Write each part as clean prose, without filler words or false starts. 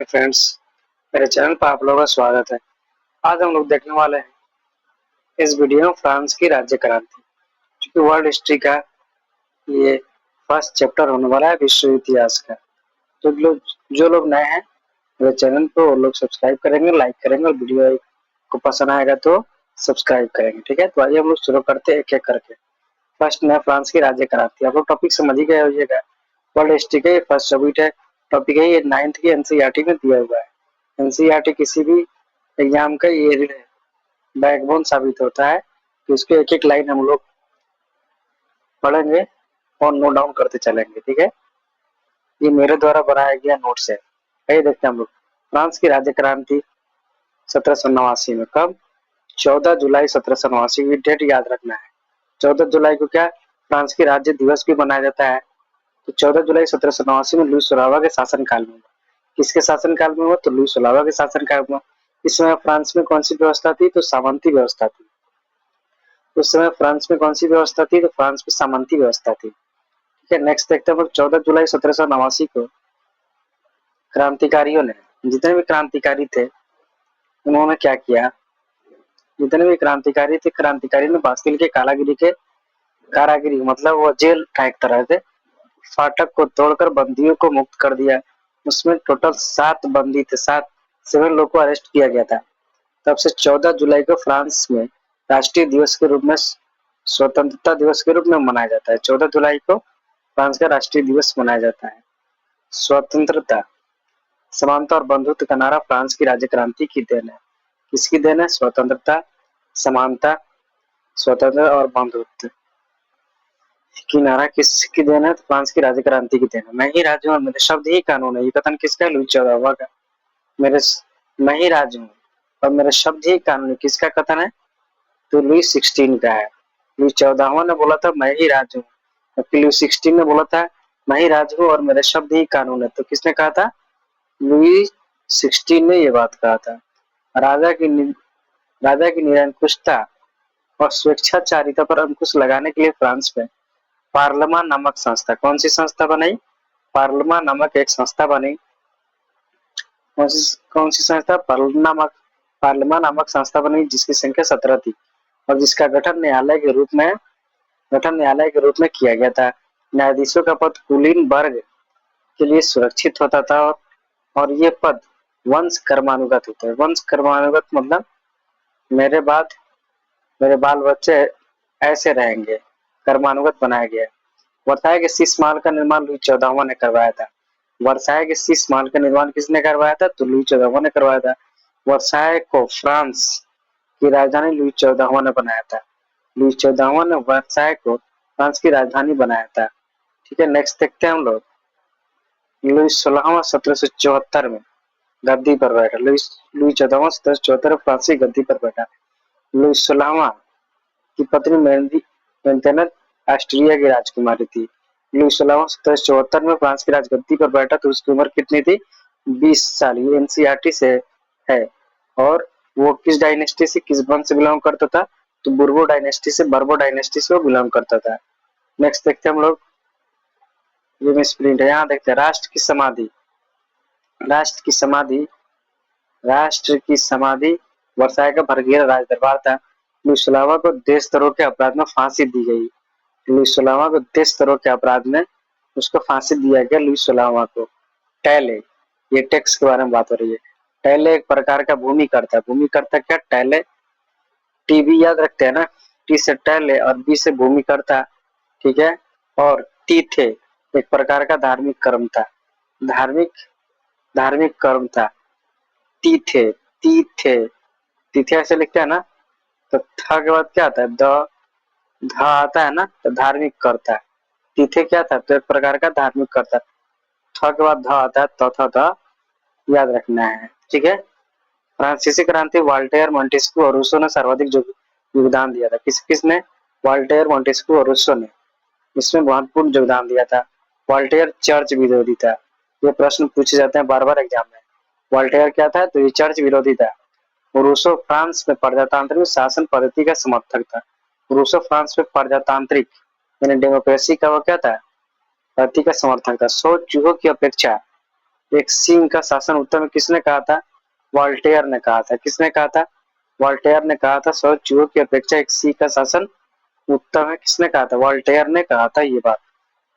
Friends, मेरे channel पर आप लोगों का स्वागत है। आज हम लोग देखने वाले हैं इस वीडियो में फ्रांस की राज्य क्रांति, जो कि वर्ल्ड हिस्ट्री का ये फर्स्ट चैप्टर होने वाला है, विश्व इतिहास का। जो लोग नए हैं मेरे चैनल पर, वो लोग सब्सक्राइब करेंगे, लाइक करेंगे और वीडियो को पसंद आएगा तो सब्सक्राइब करेंगे। ठीक है, तो आइए हम लोग शुरू करते हैं एक एक करके। फर्स्ट में फ्रांस की राज्य क्रांति। आप लोग टॉपिक समझ ही गए होइएगा। वर्ल्ड हिस्ट्री का ये फर्स्ट टॉपिक है। ये 9th की एनसीईआरटी में दिया हुआ है। एनसीईआरटी किसी भी एग्जाम का ये बैकबोन साबित होता है कि उसके एक एक लाइन हम लोग पढ़ेंगे और नोट डाउन करते चलेंगे। ठीक है, ये मेरे द्वारा बनाया गया नोट्स है। आइए देखते हैं हम लोग। फ्रांस की राज्य क्रांति 1789 में कब? 14 जुलाई 1789 की डेट याद रखना है। 14 जुलाई को क्या फ्रांस की राज्य दिवस भी मनाया जाता है। तो 14 जुलाई 1789 में लुई सोलावा के शासनकाल में हुआ। किसके शासनकाल में हुआ? तो लुई सोलावा के शासनकाल में। इस समय फ्रांस में कौन सी व्यवस्था थी? तो सामंती व्यवस्था थी। उस समय फ्रांस में कौन सी व्यवस्था थी? तो फ्रांस में सामंती व्यवस्था थी। ठीक है, नेक्स्ट देखते हैं। 14 जुलाई 1789 को क्रांतिकारियों ने, जितने भी क्रांतिकारी थे, उन्होंने क्या किया? जितने भी क्रांतिकारी ने बास्तिल के कारागिरी मतलब वो जेल था एक तरह से, फाटक को तोड़कर बंदियों को मुक्त कर दिया। उसमें टोटल 7 बंदी थे, 7 लोग को अरेस्ट किया गया था। तब से 14 जुलाई को फ्रांस में राष्ट्रीय दिवस के रूप में, स्वतंत्रता दिवस के रूप में मनाया जाता है। 14 जुलाई को फ्रांस का राष्ट्रीय दिवस मनाया जाता है। स्वतंत्रता, समानता और बंधुत्व का नारा फ्रांस की राज्य क्रांति की देन है। किसकी देन है? स्वतंत्रता, समानता, स्वतंत्र और बंधुत्व की नारा किसकी देन है? तो फ्रांस की राज्य क्रांति की देन है। मैं ही राजा हूँ और मेरे शब्द ही कानून है, ये कथन किसका है? लुई 14वां का। मेरे मैं ही राजा हूँ और मेरे शब्द ही कानून है, किसका कथन है? तो लुई 16 का है। लुई 14वां ने बोला था मैं ही राजा हूँ, जबकि लुई 16 ने बोला था मैं ही राजा हूँ और मेरे शब्द ही कानून है। तो किसने कहा था? लुई 16 ने ये बात कहा था। राजा की राजा की निरंकुशता और स्वेच्छाचारिता पर अंकुश लगाने के लिए फ्रांस में पार्लमा नामक संस्था, कौन सी संस्था बनाई? पार्लमा नामक एक संस्था बनी। कौन सी संस्था? पार्लमा नामक संस्था बनी, जिसकी संख्या 17 थी और जिसका गठन न्यायालय के रूप में किया गया था। न्यायाधीशों का पद कुलीन वर्ग के लिए सुरक्षित होता था और ये पद वंश कर्मानुगत होते हैं। वंश कर्मानुगत मतलब मेरे बाद मेरे बाल बच्चे ऐसे रहेंगे, कर्मानुगत बनाया गया है। वर्साय के शीश महल का निर्माण लुई 14वां ने करवाया था। वर्साय के शीश महल का निर्माण किसने करवाया था? तो लुई 14वां ने करवाया था। वर्साय को फ्रांस की राजधानी लुई 14वां ने बनाया था। लुई 14वां ने वर्साय को फ्रांस की राजधानी बनाया था। ठीक है, नेक्स्ट देखते हैं हम लोग। लुई 16वां 1774 में गद्दी पर बैठा। लुई 14वां 1774 में फ्रांस की गद्दी पर बैठा। लुई 16वां की पत्नी मेंटेनेट ऑस्ट्रिया की राजकुमारी थी। लुई 16वां 1774 में फ्रांस की राजगद्दी पर बैठा तो उसकी उम्र कितनी थी? 20 साल। ये एनसीईआरटी से है। और वो किस डायनेस्टी से, किस वंश से बिलोंग करता था? तो बर्बो डायनेस्टी से वो बिलोंग करता था। नेक्स्ट देखते हैं हम लोग। ये मिस प्रिंट है, यहाँ देखते हैं। राष्ट्र की समाधि राष्ट्र की समाधि वर्साय का भरगेरा राज दरबार था। लुई 16वां को देशद्रोह के अपराध में फांसी दी गई। लुई 16वां को देशद्रोह के अपराध में उसको फांसी दिया गया। लुई 16वां को टैले, ये टैक्स के बारे में बात हो रही है। टैले एक प्रकार का भूमि करता है। भूमि करता क्या? टैले, टीबी याद रखते हैं ना, टी से टैले और बी से भूमि करता। ठीक है, और टी थे एक प्रकार का धार्मिक कर्म था। धार्मिक धार्मिक कर्म था। टी थे ती थे तिथे ऐसे लिखते हैं ना। तो था के बाद क्या आता है? धा आता है ना, तो धार्मिक करता है। तिथे क्या था? तो एक प्रकार का धार्मिक करता। थ के बाद ध आता है, तो था ध याद रखना है। ठीक है, फ्रांसीसी क्रांति वाल्टेयर, मोंटेस्क्यू और रूसो ने सर्वाधिक योगदान दिया था। किसने? वाल्टेयर, मोंटेस्क्यू और रूसो ने इसमें महत्वपूर्ण योगदान दिया था। वाल्टेयर चर्च विरोधी था। ये प्रश्न पूछे जाते हैं बार बार एग्जाम में। वाल्टेयर क्या था? तो ये चर्च विरोधी था। रूसो फ्रांस में प्रजातांत्रिक शासन पद्धति का समर्थक था। रूसो फ्रांस में प्रजातांत्रिक यानी डेमोक्रेसी का वो क्या था? पद्धति का समर्थक था। 100 चूहों की अपेक्षा एक सिंह का शासन उत्तम है किसने कहा था? वॉल्टेयर ने कहा था। किसने कहा था? वॉल्टेयर ने कहा था 100 चूहों की अपेक्षा एक सिंह का शासन उत्तम है। किसने कहा था? वॉल्टेयर ने कहा था। ये बात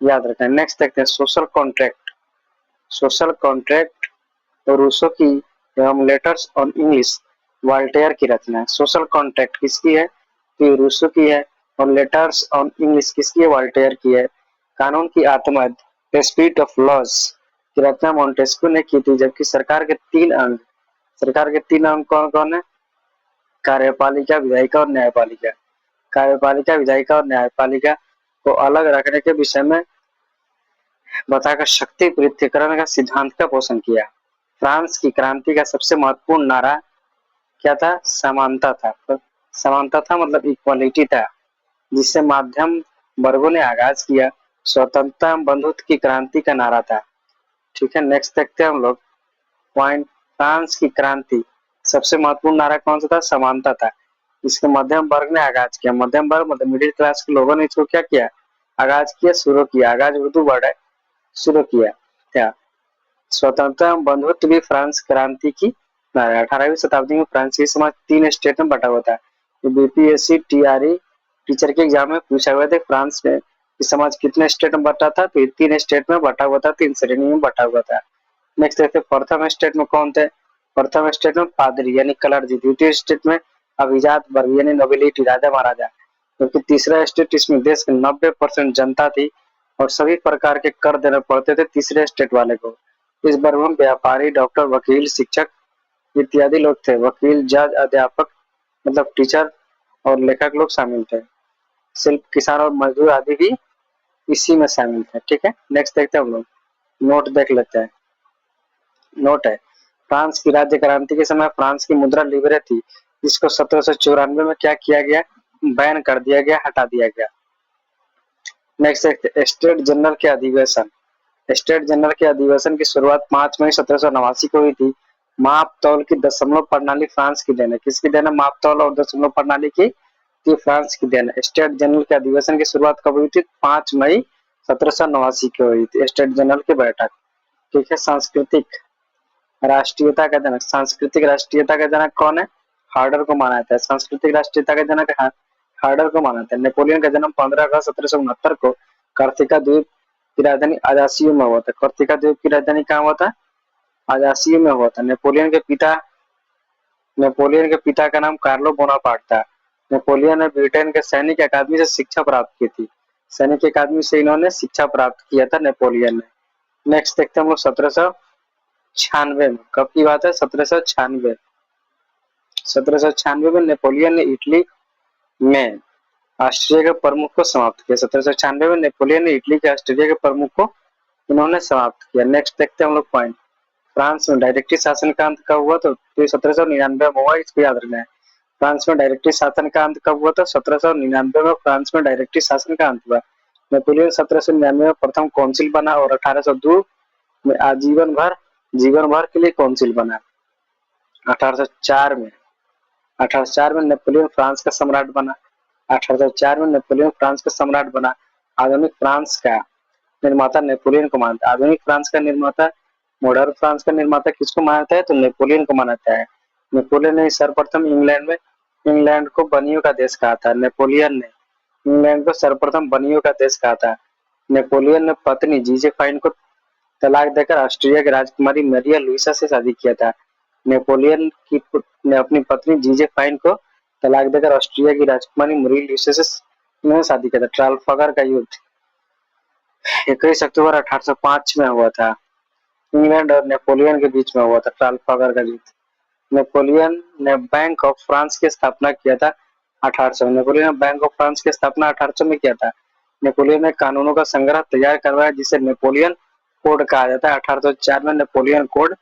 याद रखें। नेक्स्ट देखते हैं सोशल कॉन्ट्रैक्ट। सोशल कॉन्ट्रैक्ट और रूसो की एवं लेटर्स ऑन इंग्लिश वॉल्टेयर की रचना है। सोशल कॉन्ट्रैक्ट किसकी है? तो रूसो की है। और लेटर्स ऑन इंग्लिश किसकी है? वॉल्टेयर की है। कानून की आत्मा द स्पिरिट ऑफ लॉज की रचना मोंटेस्क्यू ने की थी। जबकि सरकार के तीन अंग कौन कौन है? कार्यपालिका, विधायिका और न्यायपालिका। कार्यपालिका, विधायिका और न्यायपालिका को अलग रखने के विषय में बताकर शक्ति पृथक्करण का सिद्धांत का पोषण किया। फ्रांस की क्रांति का सबसे महत्वपूर्ण नारा क्या था? समानता था। तो समानता था मतलब इक्वालिटी था, जिससे माध्यम वर्गों ने आगाज किया। स्वतंत्रता एवं बंधुत्व की क्रांति का नारा था। ठीक है, नेक्स्ट देखते हैं हम लोग पॉइंट। फ्रांस की क्रांति सबसे महत्वपूर्ण नारा कौन सा था? समानता था। इसके मध्यम वर्ग ने आगाज किया। मध्यम वर्ग मतलब मिडिल क्लास के लोगों ने इसको क्या किया? आगाज किया, शुरू किया। आगाज उर्दू वर्ड है, शुरू किया। क्या स्वतंत्रता एवं बंधुत्व भी फ्रांस क्रांति की नारा। 18वीं शताब्दी में फ्रांसीसी समाज 3 स्टेट में बटा हुआ था। बीपीएससी टीआरई टीचर के एग्जाम में पूछा हुआ था फ्रांस में समाज कितने स्टेट में बटा था? तो 3 स्टेट में बटा हुआ था, 3 श्रेणी में बटा हुआ था। नेक्स्ट देखते हैं प्रथम स्टेट में कौन थे? प्रथम स्टेट में पादरी यानी क्लर्जी। द्वितीय स्टेट में अभिजात वर्ग यानी नोबिलिटी, राजा महाराजा। क्योंकि तीसरा स्टेट इसमें देश की 90% जनता थी और सभी प्रकार के कर देने पड़ते थे तीसरे स्टेट वाले को। इस वर्ग में व्यापारी, डॉक्टर, वकील, शिक्षक इत्यादि लोग थे। वकील, जज, अध्यापक मतलब टीचर और लेखक लोग शामिल थे। शिल्प, किसान और मजदूर आदि भी इसी में शामिल थे। ठीक है, नेक्स्ट देखते हैं हम लोग नोट देख लेते हैं। नोट है फ्रांस की राज्य क्रांति के समय फ्रांस की मुद्रा लिबरे थी, जिसको 1794 में क्या किया गया? बैन कर दिया गया, हटा दिया गया। नेक्स्ट देखते हैं स्टेट जनरल के अधिवेशन। स्टेट जनरल के अधिवेशन की शुरुआत 5 मई 1789 को हुई थी। माप तौल की दशमलव प्रणाली फ्रांस की देन है। किसकी देन है? माप तौल और दशमलव प्रणाली की फ्रांस की देन है। स्टेट जनरल के अधिवेशन की शुरुआत कब हुई थी? 5 मई 1789 को हुई थी स्टेट जनरल की बैठक। ठीक है, सांस्कृतिक राष्ट्रीयता का जनक। सांस्कृतिक राष्ट्रीयता का जनक कौन है? हार्डर को माना जाता है। सांस्कृतिक राष्ट्रीयता का जनक हार्डर को माना जाता है। नेपोलियन का जन्म 15 अगस्त 1769 को कार्तिका द्वीप की राजधानी अजासियो में हुआ था। कार्तिका द्वीप की राजधानी कहाँ हुआ था? अजासियो में हुआ था। नेपोलियन के पिता का नाम कार्लो बोनापार्ट था। नेपोलियन ने ब्रिटेन के सैनिक अकादमी से शिक्षा प्राप्त की थी। सैनिक अकादमी से इन्होंने शिक्षा प्राप्त किया था नेपोलियन ने। नेक्स्ट देखते हैं हम लोग 1796 में। कब की बात है? 1796। 1796 में नेपोलियन ने इटली में ऑस्ट्रिया के प्रमुख को समाप्त किया। 1796 में नेपोलियन ने इटली के ऑस्ट्रिया के प्रमुख को इन्होंने समाप्त किया। नेक्स्ट देखते हैं हम लोग पॉइंट। फ्रांस में डायरेक्टरी शासन का अंत कब हुआ? तो 1799 में हुआ, इसको याद रखना है। फ्रांस में डायरेक्टरी शासन का अंत कब हुआ था? 1799 में फ्रांस में डायरेक्टरी शासन का अंत हुआ। नेपोलियन 1799 में प्रथम काउंसिल बना और 1802 में जीवन भर के लिए काउंसिल बना। 1804 में 1804 में नेपोलियन फ्रांस का सम्राट बना। 1804 में नेपोलियन फ्रांस का सम्राट बना। आधुनिक फ्रांस का निर्माता नेपोलियन को मानता है। आधुनिक फ्रांस का निर्माता, मॉडर्न फ्रांस का निर्माता किसको मानता है? तो नेपोलियन को मानता है। नेपोलियन ने सर्वप्रथम इंग्लैंड को बनियों का देश कहा था। नेपोलियन ने इंग्लैंड को सर्वप्रथम बनियों का देश कहा था। नेपोलियन ने पत्नी जीजेफाइन को तलाक देकर ऑस्ट्रिया की राजकुमारी मरिया लुइसा से शादी किया था। नेपोलियन ने अपनी पत्नी जीजेफाइन को तलाक देकर ऑस्ट्रिया की राजकुमारी मरिया लुइसा से शादी किया था। ट्राफालगर का युद्ध 21 अक्टूबर 1805 में हुआ था। इंग्लैंड और नेपोलियन के बीच में हुआ था ट्राफालगर का युद्ध। नेपोलियन ने बैंक ऑफ फ्रांस की स्थापना किया था 1800। नेपोलियन ने बैंक ऑफ फ्रांस की स्थापना 1800 में किया था। नेपोलियन ने कानूनों का संग्रह तैयार करवाया जिसे नेपोलियन कोड कहा जाता है। 1804 में नेपोलियन कोड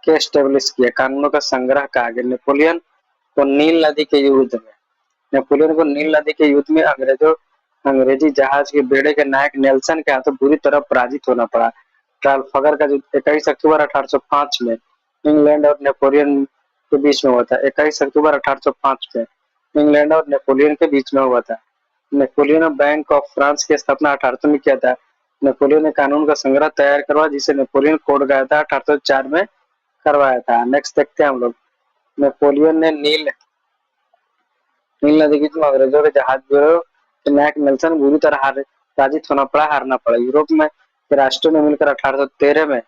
के स्टेब्लिश किया, कानूनों का संग्रह कहा गया। नेपोलियन को नील नदी के युद्ध में अंग्रेजी जहाज के बेड़े के नायक नेल्सन के हाथों बुरी तरह पराजित होना पड़ा। ट्राफालगर का युद्ध 21 अक्टूबर 1805 में इंग्लैंड और नेपोलियन के बीच में हुआ था। 21 अक्टूबर 1805 में इंग्लैंड और नेपोलियन के बीच में हुआ था। नेपोलियन ने बैंक ऑफ फ्रांस की स्थापना 1800 में किया था। नेपोलियन ने कानून का संग्रह तैयार करवाया जिसे नेपोलियन कोड कहा था, 1804 में करवाया था। नेक्स्ट देखते हैं हम लोग। नेपोलियन ने नील नील नदी की अंग्रेजों के जहाज के नायक नेल्सन बुरी तरह पराजित होना पड़ा, हारना पड़ा। यूरोप में के राष्ट्रों ने मिलकर 1813 में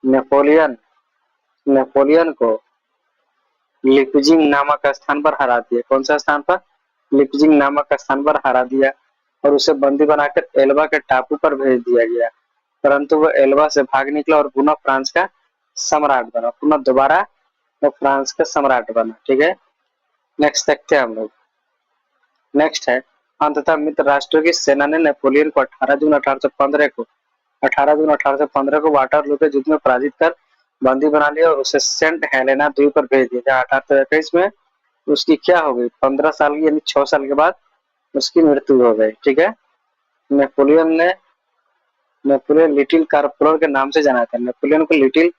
नेपोलियन नेपोलियन को लिपजिंग नामक स्थान पर हरा दिया। कौन सा स्थान पर? लिपजिंग नामक स्थान पर हरा दिया और उसे बंदी बनाकर एल्बा के टापू पर भेज दिया गया, परंतु वह एल्बा से भाग निकला और पुनः फ्रांस का सम्राट बना। पुनः दोबारा वो फ्रांस का सम्राट बना। ठीक है, नेक्स्ट देखते हैं हम लोग। नेक्स्ट है, अंततः मित्र राष्ट्रों की सेना ने नेपोलियन को 18 जून 1815 को वाटरलू के युद्ध में पराजित कर बंदी बना लिया और उसे सेंट हेलेना द्वीप पर भेज दिया। 1821 में उसकी क्या हो गई? 15 साल की यानी 6 साल के बाद उसकी मृत्यु हो गई। ठीक है, नेपोलियन लिटिल कारपोरर के नाम से जाना जाता है। नेपोलियन को लिटिल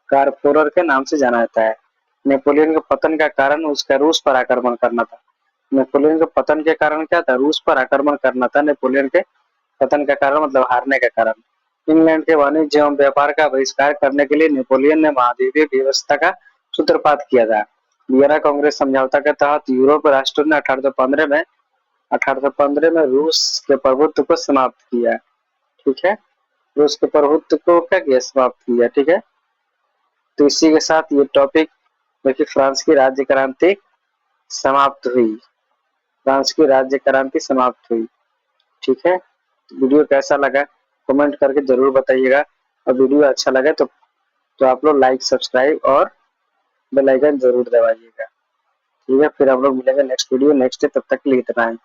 कारपोरर के नाम से जाना जाता है। नेपोलियन के पतन का कारण उसका रूस पर आक्रमण करना था। नेपोलियन के पतन के कारण क्या था? रूस पर आक्रमण करना था। नेपोलियन के पतन का कारण मतलब हारने का कारण। इंग्लैंड के वाणिज्य एवं व्यापार का बहिष्कार करने के लिए नेपोलियन ने महाद्वीपीय व्यवस्था का सूत्रपात किया था। वियना कांग्रेस समझौता के तहत यूरोप राष्ट्रों ने 1815 में रूस के प्रभुत्व को समाप्त किया। ठीक है, रूस के प्रभुत्व को क्या किया? समाप्त किया। ठीक है, तो इसी के साथ ये टॉपिक देखिए, फ्रांस की राज्य क्रांति समाप्त हुई। फ्रांस की राज्य क्रांति समाप्त हुई। ठीक है, वीडियो कैसा लगा कमेंट करके जरूर बताइएगा, और वीडियो अच्छा लगे तो आप लोग लाइक, सब्सक्राइब और बेल आइकन जरूर दबाइएगा। ठीक है, फिर हम लोग मिलेंगे नेक्स्ट वीडियो नेक्स्ट डे, तब तक के लिए इतना ही।